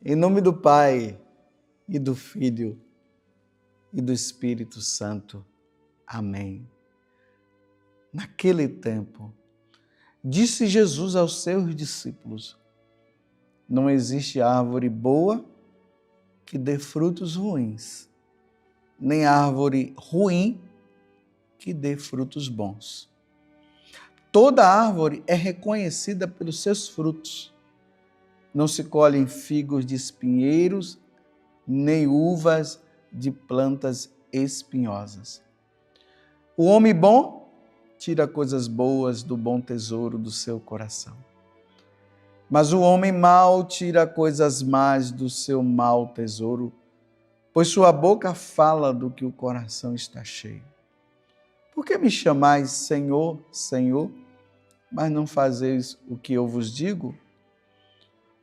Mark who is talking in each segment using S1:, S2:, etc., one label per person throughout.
S1: Em nome do Pai, e do Filho, e do Espírito Santo. Amém. Naquele tempo, disse Jesus aos seus discípulos: não existe árvore boa que dê frutos ruins, nem árvore ruim que dê frutos bons. Toda árvore é reconhecida pelos seus frutos. Não se colhem figos de espinheiros, nem uvas de plantas espinhosas. O homem bom tira coisas boas do bom tesouro do seu coração. Mas o homem mau tira coisas más do seu mau tesouro, pois sua boca fala do que o coração está cheio. Por que me chamais Senhor, Senhor, mas não fazeis o que eu vos digo?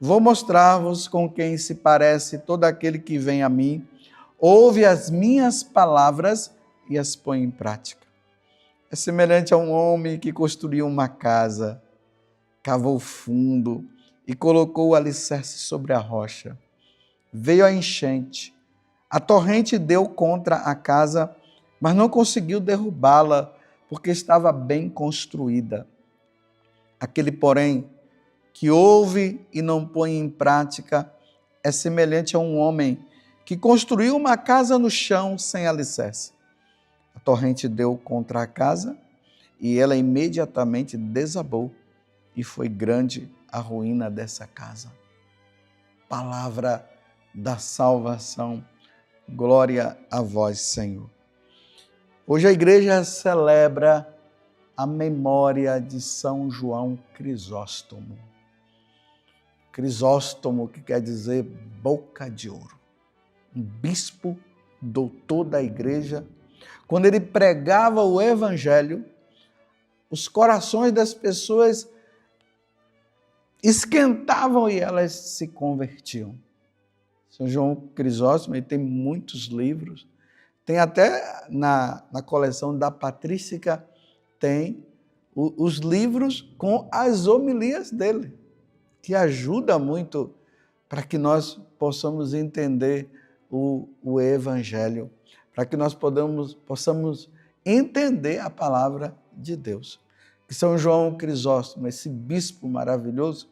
S1: Vou mostrar-vos com quem se parece todo aquele que vem a mim, ouve as minhas palavras e as põe em prática. É semelhante a um homem que construiu uma casa, cavou fundo e colocou o alicerce sobre a rocha. Veio a enchente, a torrente deu contra a casa, mas não conseguiu derrubá-la, porque estava bem construída. Aquele, porém, que ouve e não põe em prática, é semelhante a um homem que construiu uma casa no chão sem alicerce. A torrente deu contra a casa e ela imediatamente desabou, e foi grande a ruína dessa casa. Palavra da salvação, glória a vós, Senhor. Hoje a igreja celebra a memória de São João Crisóstomo. Crisóstomo, que quer dizer boca de ouro. Um bispo, doutor da igreja. Quando ele pregava o evangelho, os corações das pessoas esquentavam e elas se convertiam. São João Crisóstomo, ele tem muitos livros. Tem até na coleção da Patrística, tem os livros com as homilias dele, que ajuda muito para que nós possamos entender o Evangelho, para que nós possamos entender a palavra de Deus. Que São João Crisóstomo, esse bispo maravilhoso,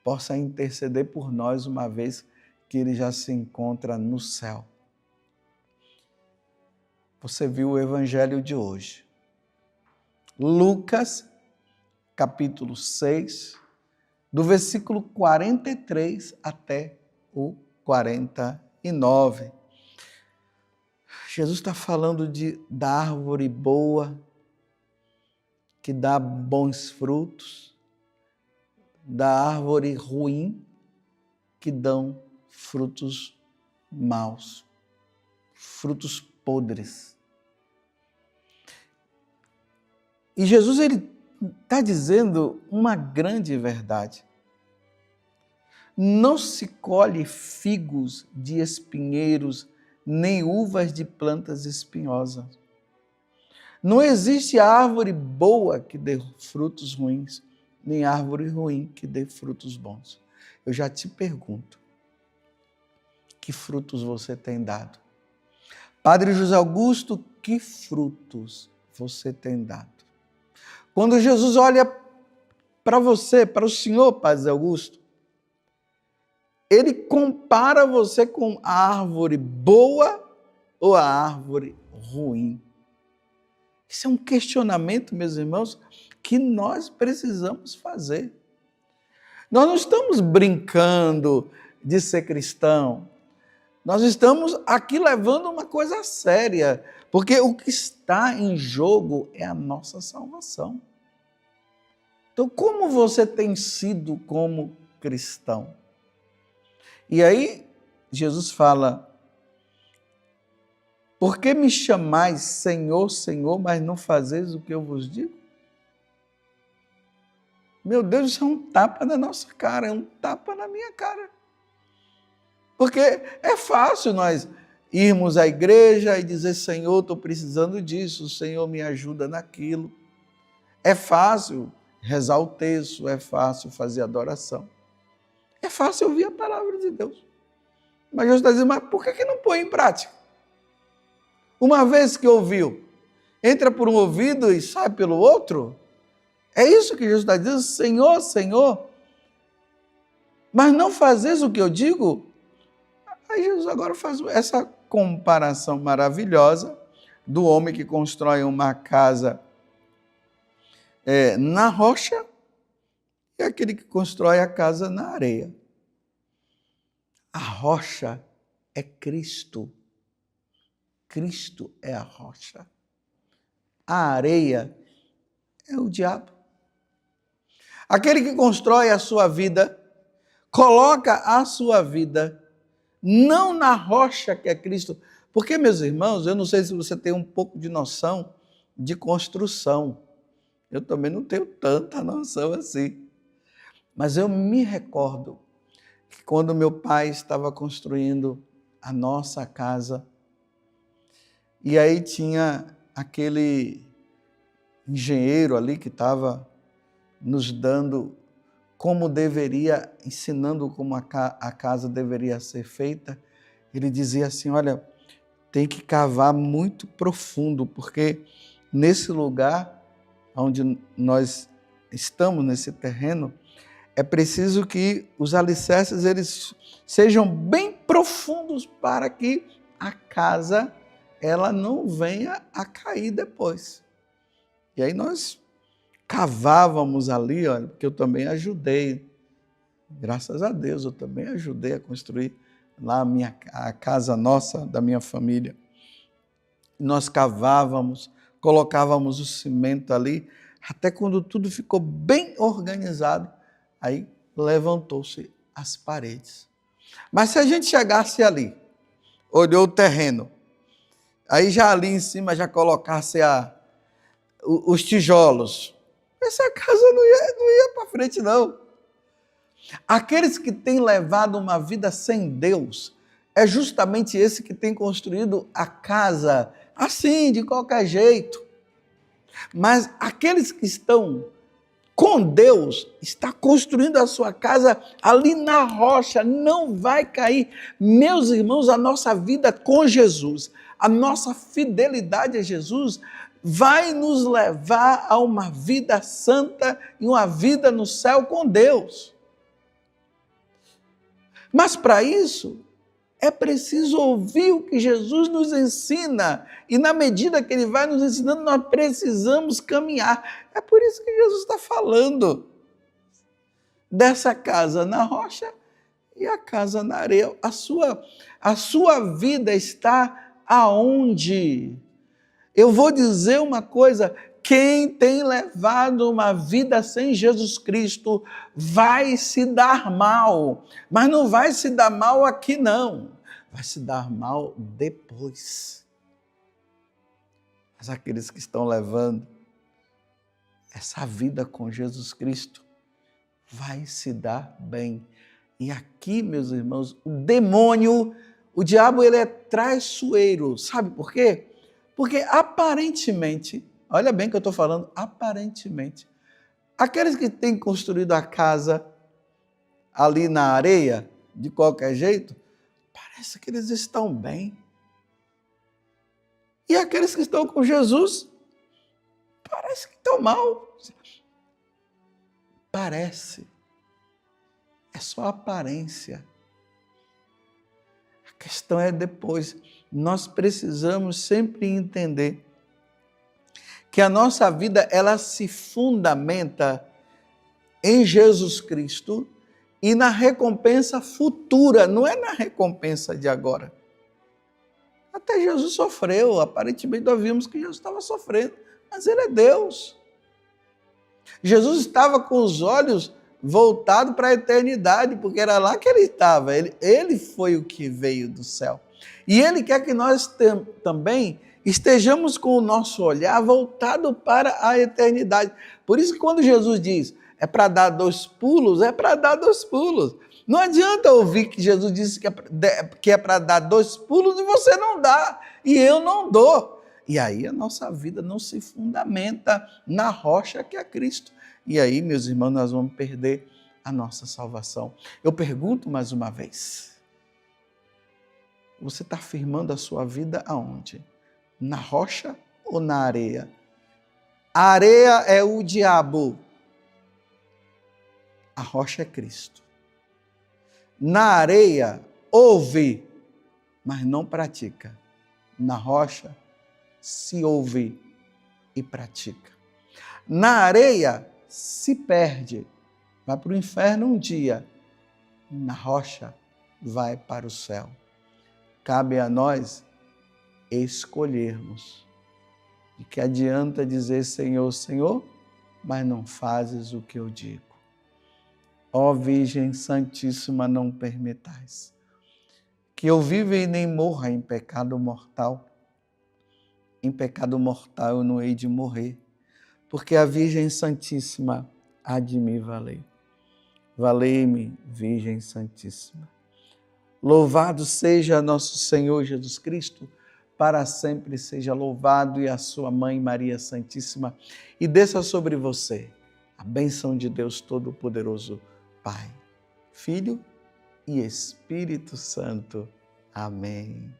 S1: possa interceder por nós, uma vez que ele já se encontra no céu. Você viu o Evangelho de hoje. Lucas, capítulo 6, do versículo 43 até o 49. Jesus está falando da árvore boa, que dá bons frutos, da árvore ruim, que dão frutos maus, frutos podres. E Jesus está dizendo uma grande verdade. Não se colhe figos de espinheiros, nem uvas de plantas espinhosas. Não existe árvore boa que dê frutos ruins, nem árvore ruim que dê frutos bons. Eu já te pergunto, que frutos você tem dado? Padre José Augusto, que frutos você tem dado? Quando Jesus olha para você, para o Senhor, Padre José Augusto, ele compara você com a árvore boa ou a árvore ruim? Isso é um questionamento, meus irmãos, que nós precisamos fazer. Nós não estamos brincando de ser cristão. Nós estamos aqui levando uma coisa séria, porque o que está em jogo é a nossa salvação. Então, como você tem sido como cristão? E aí, Jesus fala: por que me chamais Senhor, Senhor, mas não fazeis o que eu vos digo? Meu Deus, isso é um tapa na nossa cara, é um tapa na minha cara. Porque é fácil nós irmos à igreja e dizer, Senhor, estou precisando disso, Senhor, me ajuda naquilo. É fácil rezar o texto, é fácil fazer adoração. É fácil ouvir a palavra de Deus. Mas Jesus está dizendo, mas por que não põe em prática? Uma vez que ouviu, entra por um ouvido e sai pelo outro? É isso que Jesus está dizendo, Senhor, Senhor, mas não fazes o que eu digo? Aí Jesus agora faz essa comparação maravilhosa do homem que constrói uma casa na rocha e aquele que constrói a casa na areia. A rocha é Cristo. Cristo é a rocha. A areia é o diabo. Aquele que constrói a sua vida, coloca a sua vida não na rocha que é Cristo. Porque, meus irmãos, eu não sei se você tem um pouco de noção de construção. Eu também não tenho tanta noção assim. Mas eu me recordo que quando meu pai estava construindo a nossa casa, e aí tinha aquele engenheiro ali que estava nos dando como deveria, ensinando como a casa deveria ser feita. Ele dizia assim, olha, tem que cavar muito profundo, porque nesse lugar onde nós estamos, nesse terreno, é preciso que os alicerces eles sejam bem profundos para que a casa ela não venha a cair depois. E aí nós cavávamos ali, olha, porque eu também ajudei, graças a Deus, eu também ajudei a construir lá a casa nossa, da minha família. Nós cavávamos, colocávamos o cimento ali, até quando tudo ficou bem organizado, aí levantou-se as paredes. Mas se a gente chegasse ali, olhou o terreno, aí já ali em cima já colocasse os tijolos, essa casa não ia para frente, não. Aqueles que têm levado uma vida sem Deus, é justamente esse que tem construído a casa assim, de qualquer jeito. Mas aqueles que estão com Deus, está construindo a sua casa ali na rocha, não vai cair. Meus irmãos, a nossa vida com Jesus, a nossa fidelidade a Jesus, vai nos levar a uma vida santa e uma vida no céu com Deus. Mas para isso, é preciso ouvir o que Jesus nos ensina. E na medida que Ele vai nos ensinando, nós precisamos caminhar. É por isso que Jesus está falando dessa casa na rocha e a casa na areia. A sua vida está aonde? Eu vou dizer uma coisa, quem tem levado uma vida sem Jesus Cristo vai se dar mal, mas não vai se dar mal aqui não, vai se dar mal depois. Mas aqueles que estão levando essa vida com Jesus Cristo vai se dar bem. E aqui, meus irmãos, o demônio, o diabo, ele é traiçoeiro, sabe por quê? Porque aparentemente, olha bem que eu estou falando, aparentemente, aqueles que têm construído a casa ali na areia, de qualquer jeito, parece que eles estão bem. E aqueles que estão com Jesus, parece que estão mal. Parece. É só aparência. A questão é depois. Nós precisamos sempre entender que a nossa vida ela se fundamenta em Jesus Cristo e na recompensa futura, não é na recompensa de agora. Até Jesus sofreu, aparentemente nós vimos que Jesus estava sofrendo, mas Ele é Deus. Jesus estava com os olhos voltados para a eternidade, porque era lá que Ele estava, ele foi o que veio do céu. E Ele quer que nós também estejamos com o nosso olhar voltado para a eternidade. Por isso que quando Jesus diz, é para dar 2 pulos, é para dar 2 pulos. Não adianta ouvir que Jesus disse que é para dar 2 pulos e você não dá, e eu não dou. E aí a nossa vida não se fundamenta na rocha que é Cristo. E aí, meus irmãos, nós vamos perder a nossa salvação. Eu pergunto mais uma vez, você está firmando a sua vida aonde? Na rocha ou na areia? A areia é o diabo, a rocha é Cristo. Na areia, ouve, mas não pratica. Na rocha, se ouve e pratica. Na areia, se perde, vai para o inferno um dia. Na rocha, vai para o céu. Cabe a nós escolhermos. De que adianta dizer Senhor, Senhor, mas não fazes o que eu digo. Ó Virgem Santíssima, não permitais que eu viva e nem morra em pecado mortal. Em pecado mortal eu não hei de morrer, porque a Virgem Santíssima há de me valer. Valei-me, Virgem Santíssima. Louvado seja nosso Senhor Jesus Cristo, para sempre seja louvado, e a sua Mãe Maria Santíssima, e desça sobre você a bênção de Deus Todo-Poderoso, Pai, Filho e Espírito Santo. Amém.